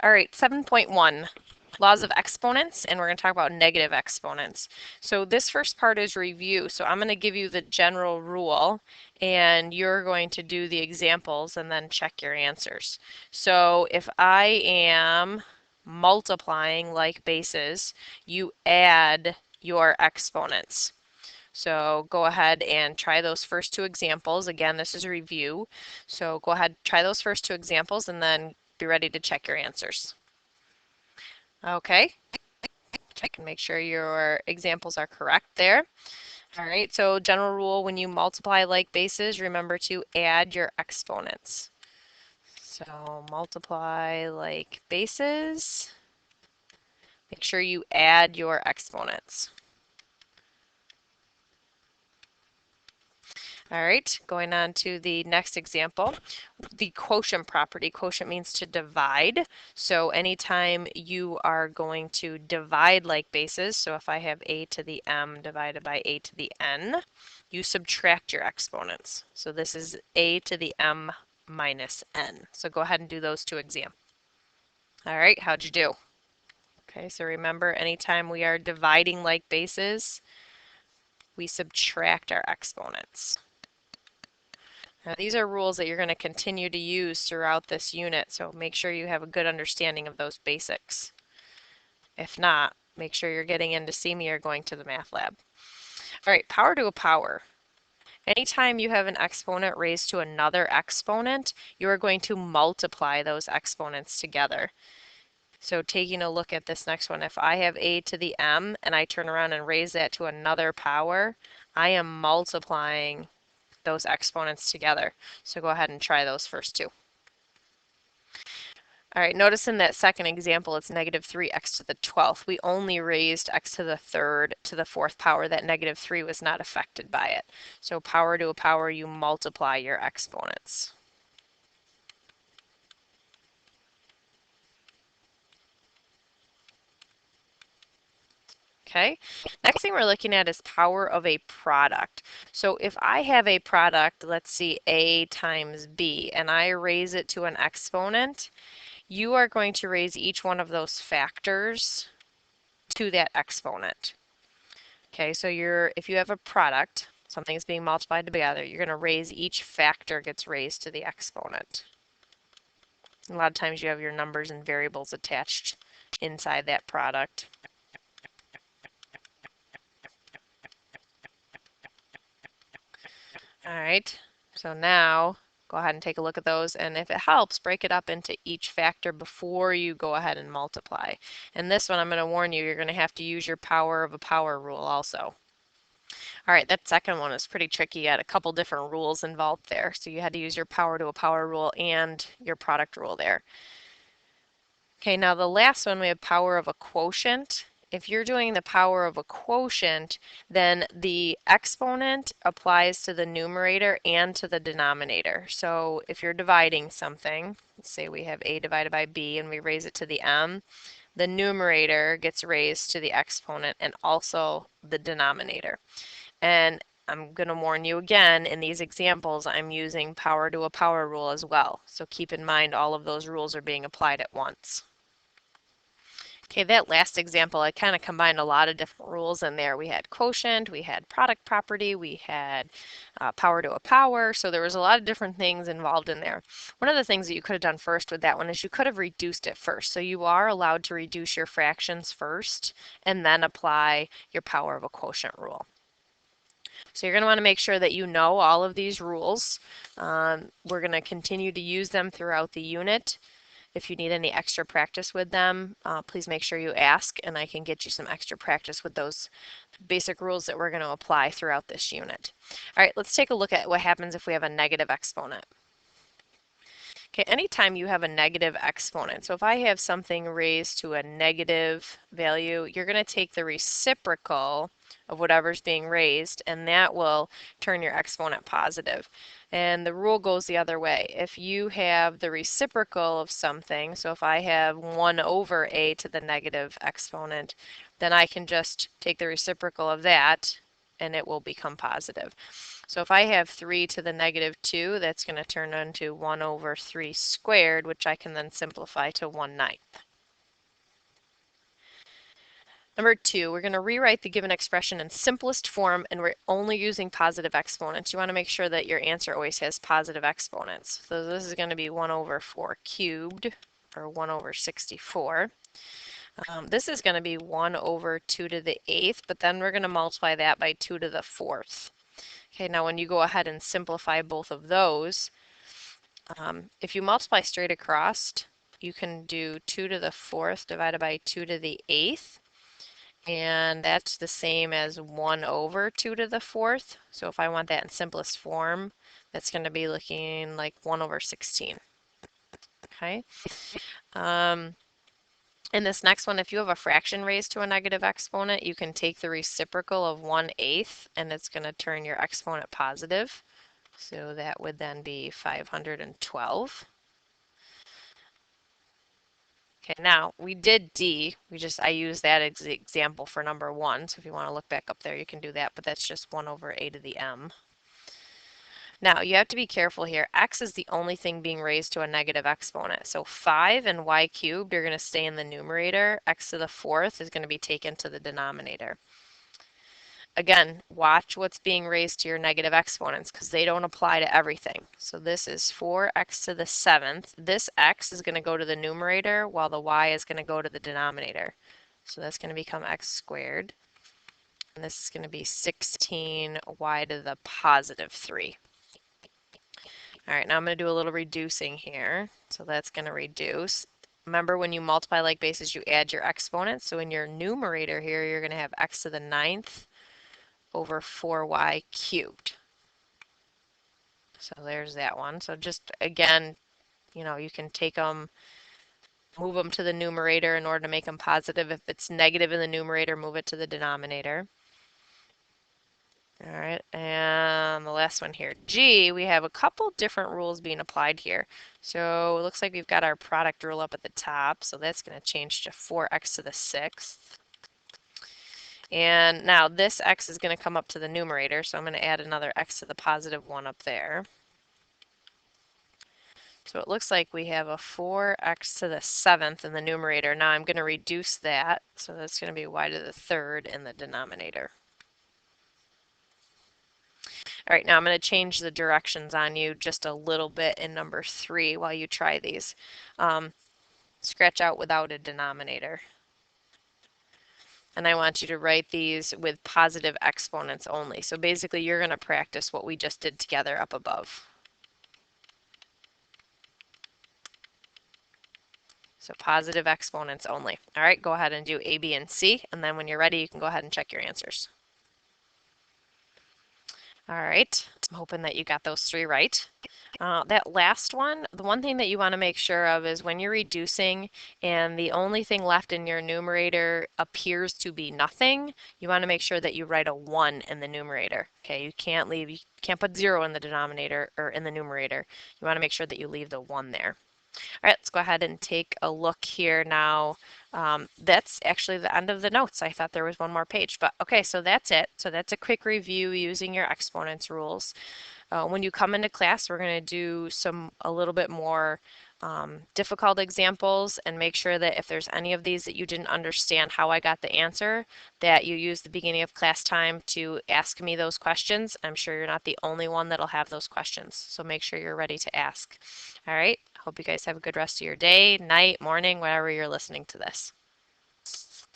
All right, 7.1, laws of exponents, and we're going to talk about negative exponents. So this first part is review. So I'm going to give you the general rule, and you're going to do the examples and then check your answers. So if I am multiplying like bases, you add your exponents. So go ahead and try those first two examples. Again, this is a review. So go ahead, try those first two examples, and then be ready to check your answers. Okay, check and make sure your examples are correct there. All right, so general rule, when you multiply like bases, remember to add your exponents. So multiply like bases, make sure you add your exponents. All right, going on to the next example, the quotient property. Quotient means to divide. So anytime you are going to divide like bases, so if I have a to the m divided by a to the n, you subtract your exponents. So this is a to the m minus n. So go ahead and do those two exams. All right, how'd you do? Okay, so remember, anytime we are dividing like bases, we subtract our exponents. Now, these are rules that you're going to continue to use throughout this unit, so make sure you have a good understanding of those basics. If not, make sure you're getting in to see me or going to the math lab. All right, power to a power. Anytime you have an exponent raised to another exponent, you are going to multiply those exponents together. So taking a look at this next one, if I have a to the m and I turn around and raise that to another power, I am multiplying those exponents together. So go ahead and try those first two. All right, notice in that second example, it's negative 3x to the 12th. We only raised x to the third to the fourth power. That negative 3 was not affected by it. So power to a power, you multiply your exponents. Okay, next thing we're looking at is power of a product. So if I have a product, let's see, a times b, and I raise it to an exponent, you are going to raise each one of those factors to that exponent. Okay, so if you have a product, something's being multiplied together, you're going to raise each factor gets raised to the exponent. A lot of times you have your numbers and variables attached inside that product. All right, so now go ahead and take a look at those, and if it helps, break it up into each factor before you go ahead and multiply. And this one, I'm going to warn you, you're going to have to use your power of a power rule also. All right, that second one is pretty tricky. You had a couple different rules involved there. So you had to use your power to a power rule and your product rule there. Okay, now the last one, we have power of a quotient. If you're doing the power of a quotient, then the exponent applies to the numerator and to the denominator. So if you're dividing something, let's say we have a divided by b and we raise it to the m, the numerator gets raised to the exponent and also the denominator. And I'm going to warn you again, in these examples, I'm using power to a power rule as well. So keep in mind all of those rules are being applied at once. Okay, that last example, I kind of combined a lot of different rules in there. We had quotient, we had product property, we had power to a power. So there was a lot of different things involved in there. One of the things that you could have done first with that one is you could have reduced it first. So you are allowed to reduce your fractions first and then apply your power of a quotient rule. So you're going to want to make sure that you know all of these rules. We're going to continue to use them throughout the unit. If you need any extra practice with them, please make sure you ask, and I can get you some extra practice with those basic rules that we're going to apply throughout this unit. All right, let's take a look at what happens if we have a negative exponent. Okay, anytime you have a negative exponent, so if I have something raised to a negative value, you're going to take the reciprocal of whatever's being raised, and that will turn your exponent positive. And the rule goes the other way. If you have the reciprocal of something, so if I have 1 over a to the negative exponent, then I can just take the reciprocal of that, and it will become positive. So if I have 3 to the negative 2, that's going to turn into 1 over 3 squared, which I can then simplify to 1/9. Number 2, we're going to rewrite the given expression in simplest form, and we're only using positive exponents. You want to make sure that your answer always has positive exponents. So this is going to be 1 over 4 cubed, or 1 over 64. This is going to be 1 over 2 to the 8th, but then we're going to multiply that by 2 to the 4th. Okay, now when you go ahead and simplify both of those, if you multiply straight across, you can do 2 to the 4th divided by 2 to the 8th, and that's the same as 1 over 2 to the 4th. So if I want that in simplest form, that's going to be looking like 1 over 16. Okay. In this next one, if you have a fraction raised to a negative exponent, you can take the reciprocal of 1/8, and it's going to turn your exponent positive. So that would then be 512. Okay, now we did D. I used that example for number 1. So if you want to look back up there, you can do that, but that's just 1 over a to the m. Now you have to be careful here. X is the only thing being raised to a negative exponent. So 5 and y cubed are going to stay in the numerator. X to the 4th is going to be taken to the denominator. Again, watch what's being raised to your negative exponents because they don't apply to everything. So this is 4x to the 7th. This x is going to go to the numerator while the y is going to go to the denominator. So that's going to become x squared. And this is going to be 16y to the positive 3. All right, now I'm going to do a little reducing here. So that's going to reduce. Remember, when you multiply like bases, you add your exponents. So in your numerator here, you're going to have x to the 9th over 4y cubed. So there's that one. So just again, you can take them, move them to the numerator in order to make them positive. If it's negative in the numerator, move it to the denominator. All right, and the last one here, G, we have a couple different rules being applied here. So it looks like we've got our product rule up at the top. So that's going to change to 4x to the 6th. And now this x is going to come up to the numerator, so I'm going to add another x to the positive 1 up there. So it looks like we have a 4x to the 7th in the numerator. Now I'm going to reduce that, so that's going to be y to the 3rd in the denominator. All right, now I'm going to change the directions on you just a little bit in number 3 while you try these. Scratch out without a denominator. And I want you to write these with positive exponents only. So basically you're going to practice what we just did together up above. So positive exponents only. All right, go ahead and do A, B, and C, and then when you're ready, you can go ahead and check your answers. All right, I'm hoping that you got those 3 right. That last one, the one thing that you want to make sure of is when you're reducing and the only thing left in your numerator appears to be nothing, you want to make sure that you write a 1 in the numerator. Okay, you can't put 0 in the denominator or in the numerator. You want to make sure that you leave the 1 there. All right, let's go ahead and take a look here now. That's actually the end of the notes. I thought there was one more page, but okay, so that's it. So that's a quick review using your exponents rules. When you come into class, we're going to do a little bit more difficult examples and make sure that if there's any of these that you didn't understand how I got the answer, that you use the beginning of class time to ask me those questions. I'm sure you're not the only one that'll have those questions, so make sure you're ready to ask. All right, hope you guys have a good rest of your day, night, morning, whenever you're listening to this.